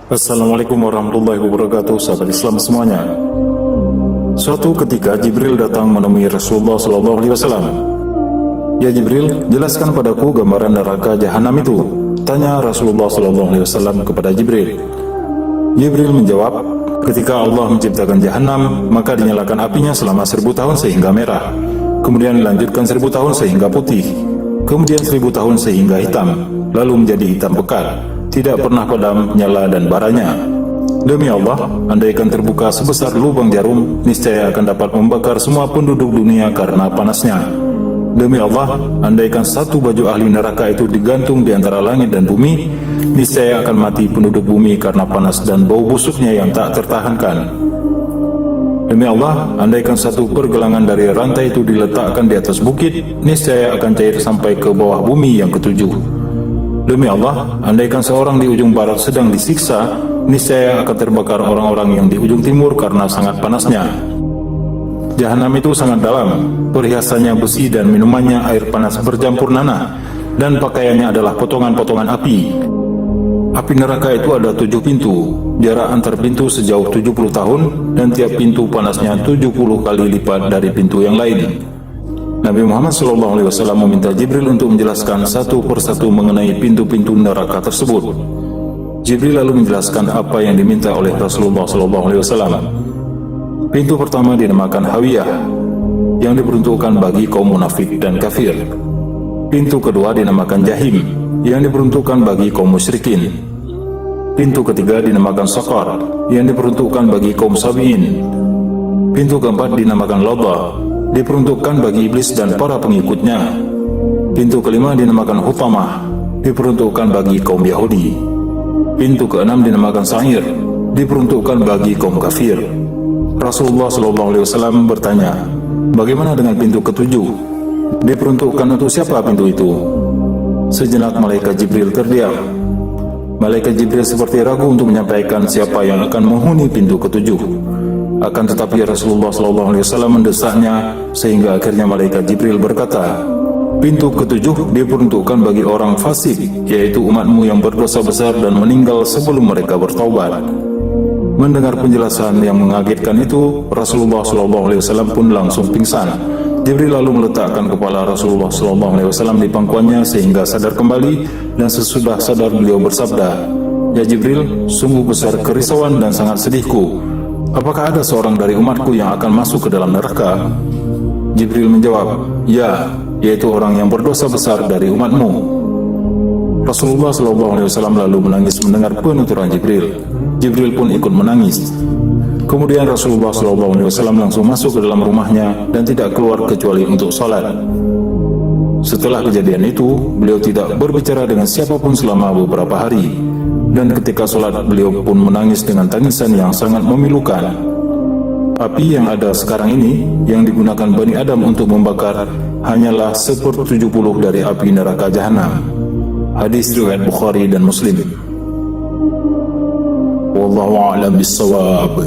Assalamualaikum warahmatullahi wabarakatuh, sahabat Islam semuanya. Suatu ketika Jibril datang menemui Rasulullah SAW. "Ya Jibril, jelaskan padaku gambaran neraka jahanam itu," tanya Rasulullah SAW kepada Jibril. Jibril menjawab, "Ketika Allah menciptakan jahanam, maka dinyalakan apinya selama 1000 tahun sehingga merah. Kemudian dilanjutkan 1000 tahun sehingga putih. Kemudian 1000 tahun sehingga hitam, lalu menjadi hitam pekat. Tidak pernah padam nyala dan baranya. Demi Allah, andaikan terbuka sebesar lubang jarum, niscaya akan dapat membakar semua penduduk dunia karena panasnya. Demi Allah, andaikan satu baju ahli neraka itu digantung di antara langit dan bumi, niscaya akan mati penduduk bumi karena panas dan bau busuknya yang tak tertahankan. Demi Allah, andaikan satu pergelangan dari rantai itu diletakkan di atas bukit, niscaya akan cair sampai ke bawah bumi yang ketujuh. Demi Allah, andaikan seorang di ujung barat sedang disiksa, niscaya akan terbakar orang-orang yang di ujung timur karena sangat panasnya. Jahanam itu sangat dalam, perhiasannya besi dan minumannya air panas bercampur nanah, dan pakaiannya adalah potongan-potongan api. Api neraka itu ada 7 pintu, jarak antar pintu sejauh 70 tahun, dan tiap pintu panasnya 70 kali lipat dari pintu yang lain. Nabi Muhammad SAW meminta Jibril untuk menjelaskan satu persatu mengenai pintu-pintu neraka tersebut. Jibril lalu menjelaskan apa yang diminta oleh Rasulullah SAW. Pintu pertama dinamakan Hawiyah, yang diperuntukkan bagi kaum munafik dan kafir. Pintu kedua dinamakan Jahim, yang diperuntukkan bagi kaum musyrikin. Pintu ketiga dinamakan Saqar, yang diperuntukkan bagi kaum sabiin. Pintu keempat dinamakan Ladha, diperuntukkan bagi iblis dan para pengikutnya. Pintu kelima dinamakan Hutamah, diperuntukkan bagi kaum Yahudi. Pintu keenam dinamakan Sa'ir, diperuntukkan bagi kaum kafir. Rasulullah SAW bertanya, "Bagaimana dengan pintu ketujuh? Diperuntukkan untuk siapa pintu itu?" Sejenak malaikat Jibril terdiam. Malaikat Jibril seperti ragu untuk menyampaikan siapa yang akan menghuni pintu ketujuh. Akan tetapi Rasulullah SAW mendesaknya, sehingga akhirnya malaikat Jibril berkata, "Pintu ketujuh diperuntukkan bagi orang fasik, yaitu umatmu yang berdosa besar dan meninggal sebelum mereka bertaubat." Mendengar penjelasan yang mengagetkan itu, Rasulullah SAW pun langsung pingsan. Jibril lalu meletakkan kepala Rasulullah SAW di pangkuannya sehingga sadar kembali, dan sesudah sadar beliau bersabda, "Ya Jibril, sungguh besar kerisauan dan sangat sedihku. Apakah ada seorang dari umatku yang akan masuk ke dalam neraka?" Jibril menjawab, "Ya, yaitu orang yang berdosa besar dari umatmu." Rasulullah SAW lalu menangis mendengar penuturan Jibril. Jibril pun ikut menangis. Kemudian Rasulullah SAW langsung masuk ke dalam rumahnya dan tidak keluar kecuali untuk sholat. Setelah kejadian itu, beliau tidak berbicara dengan siapapun selama beberapa hari. Dan ketika sholat, beliau pun menangis dengan tangisan yang sangat memilukan. Api yang ada sekarang ini, yang digunakan Bani Adam untuk membakar, hanyalah 1/70 dari api neraka jahanam. Hadis riwayat Bukhari dan Muslim. Wallahu a'lam bissawab.